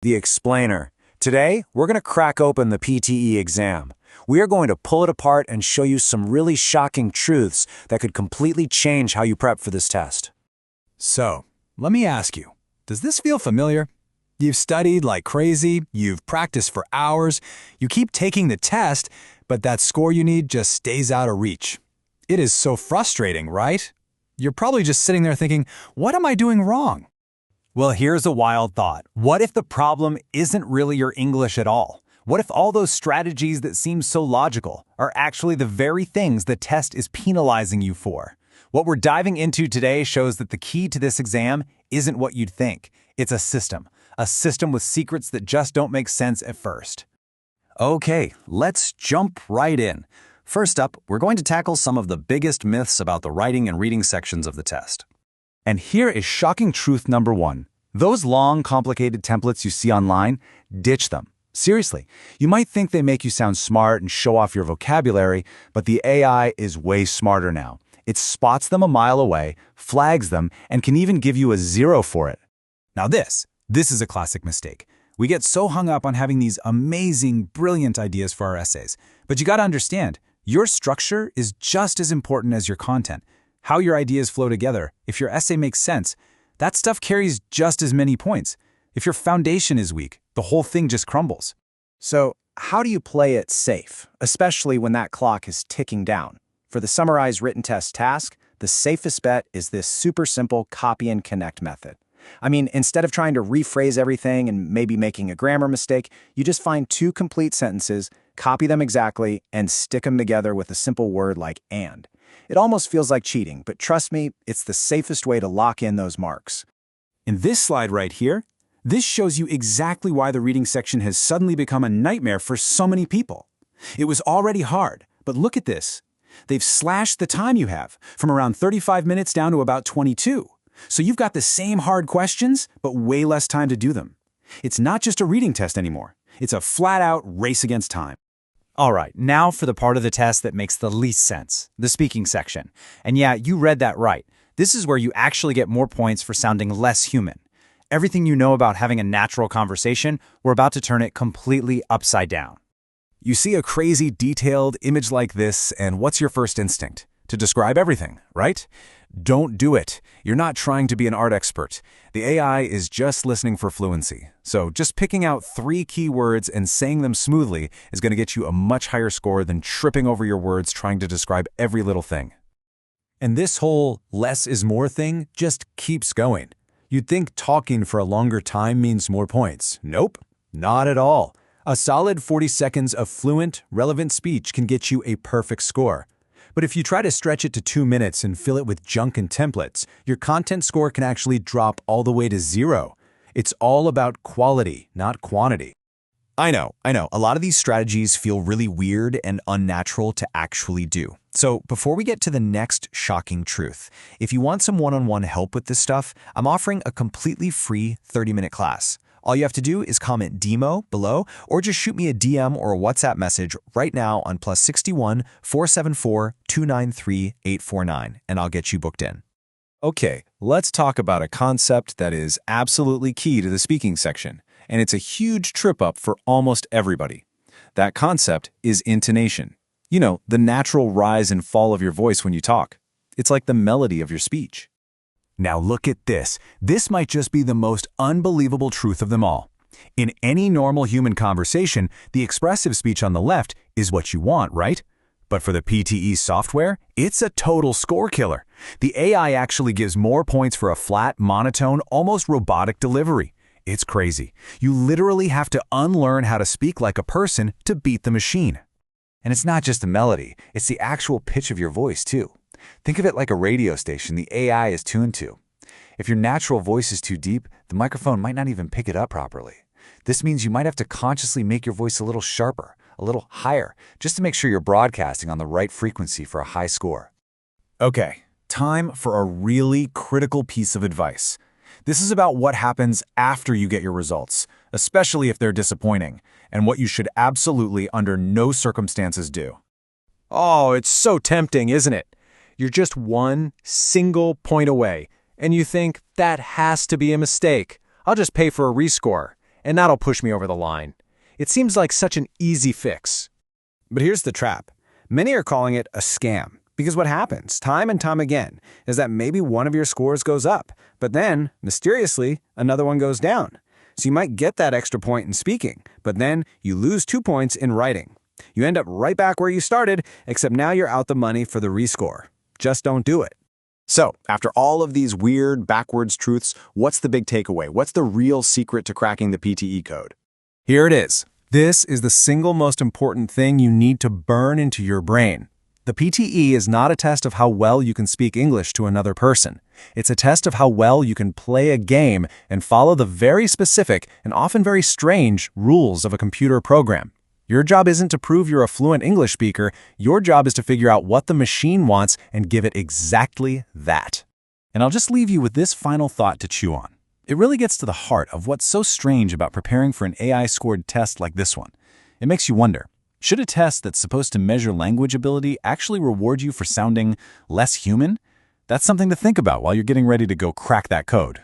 The explainer. Today, we're going to crack open the PTE exam. We are going to pull it apart and show you some really shocking truths that could completely change how you prep for this test. So, let me ask you, does this feel familiar? You've studied like crazy, you've practiced for hours, you keep taking the test, but that score you need just stays out of reach. It is so frustrating, right? You're probably just sitting there thinking, what am I doing wrong? Well, here's a wild thought. What if the problem isn't really your English at all? What if all those strategies that seem so logical are actually the very things the test is penalizing you for? What we're diving into today shows that the key to this exam isn't what you'd think. It's a system with secrets that just don't make sense at first. Okay, let's jump right in. First up, we're going to tackle some of the biggest myths about the writing and reading sections of the test. And here is shocking truth number 1. Those long, complicated templates you see online, ditch them. Seriously, you might think they make you sound smart and show off your vocabulary, but the AI is way smarter now. It spots them a mile away, flags them, and can even give you a 0 for it. Now this is a classic mistake. We get so hung up on having these amazing, brilliant ideas for our essays. But you gotta understand, your structure is just as important as your content. How your ideas flow together, if your essay makes sense, that stuff carries just as many points. If your foundation is weak, the whole thing just crumbles. So, how do you play it safe, especially when that clock is ticking down? For the summarized written test task, the safest bet is this super simple copy and connect method. I mean, instead of trying to rephrase everything and maybe making a grammar mistake, you just find 2 complete sentences, copy them exactly, and stick them together with a simple word like and. It almost feels like cheating, but trust me, it's the safest way to lock in those marks. In this slide right here, this shows you exactly why the reading section has suddenly become a nightmare for so many people. It was already hard, but look at this. They've slashed the time you have from around 35 minutes down to about 22. So you've got the same hard questions, but way less time to do them. It's not just a reading test anymore. It's a flat-out race against time. All right, now for the part of the test that makes the least sense, the speaking section. And yeah, you read that right. This is where you actually get more points for sounding less human. Everything you know about having a natural conversation, we're about to turn it completely upside down. You see a crazy, detailed image like this, and what's your first instinct? To describe everything, right? Don't do it. You're not trying to be an art expert. The AI is just listening for fluency. So just picking out 3 key words and saying them smoothly is going to get you a much higher score than tripping over your words trying to describe every little thing. And this whole less is more thing just keeps going. You'd think talking for a longer time means more points. Nope, not at all. A solid 40 seconds of fluent, relevant speech can get you a perfect score. But if you try to stretch it to 2 minutes and fill it with junk and templates, your content score can actually drop all the way to 0. It's all about quality, not quantity. I know. A lot of these strategies feel really weird and unnatural to actually do. So before we get to the next shocking truth, if you want some one-on-one help with this stuff, I'm offering a completely free 30-minute class. All you have to do is comment DEMO below or just shoot me a DM or a WhatsApp message right now on +61 474 293 849 and I'll get you booked in. Okay, let's talk about a concept that is absolutely key to the speaking section, and it's a huge trip-up for almost everybody. That concept is intonation. You know, the natural rise and fall of your voice when you talk. It's like the melody of your speech. Now look at this. This might just be the most unbelievable truth of them all. In any normal human conversation, the expressive speech on the left is what you want, right? But for the PTE software, it's a total score killer. The AI actually gives more points for a flat, monotone, almost robotic delivery. It's crazy. You literally have to unlearn how to speak like a person to beat the machine. And it's not just the melody, it's the actual pitch of your voice too. Think of it like a radio station the AI is tuned to. If your natural voice is too deep, the microphone might not even pick it up properly. This means you might have to consciously make your voice a little sharper, a little higher, just to make sure you're broadcasting on the right frequency for a high score. Okay, time for a really critical piece of advice. This is about what happens after you get your results, especially if they're disappointing, and what you should absolutely under no circumstances do. Oh, it's so tempting, isn't it? You're just one single point away, and you think, that has to be a mistake. I'll just pay for a rescore. and that'll push me over the line. It seems like such an easy fix. But here's the trap. Many are calling it a scam. Because what happens, time and time again, is that maybe one of your scores goes up, but then, mysteriously, another one goes down. So you might get that extra point in speaking, but then you lose 2 points in writing. You end up right back where you started, except now you're out the money for the rescore. Just don't do it. So, after all of these weird, backwards truths, what's the big takeaway? What's the real secret to cracking the PTE code? Here it is. This is the single most important thing you need to burn into your brain. The PTE is not a test of how well you can speak English to another person. It's a test of how well you can play a game and follow the very specific and often very strange rules of a computer program. Your job isn't to prove you're a fluent English speaker. Your job is to figure out what the machine wants and give it exactly that. And I'll just leave you with this final thought to chew on. It really gets to the heart of what's so strange about preparing for an AI-scored test like this one. It makes you wonder, should a test that's supposed to measure language ability actually reward you for sounding less human? That's something to think about while you're getting ready to go crack that code.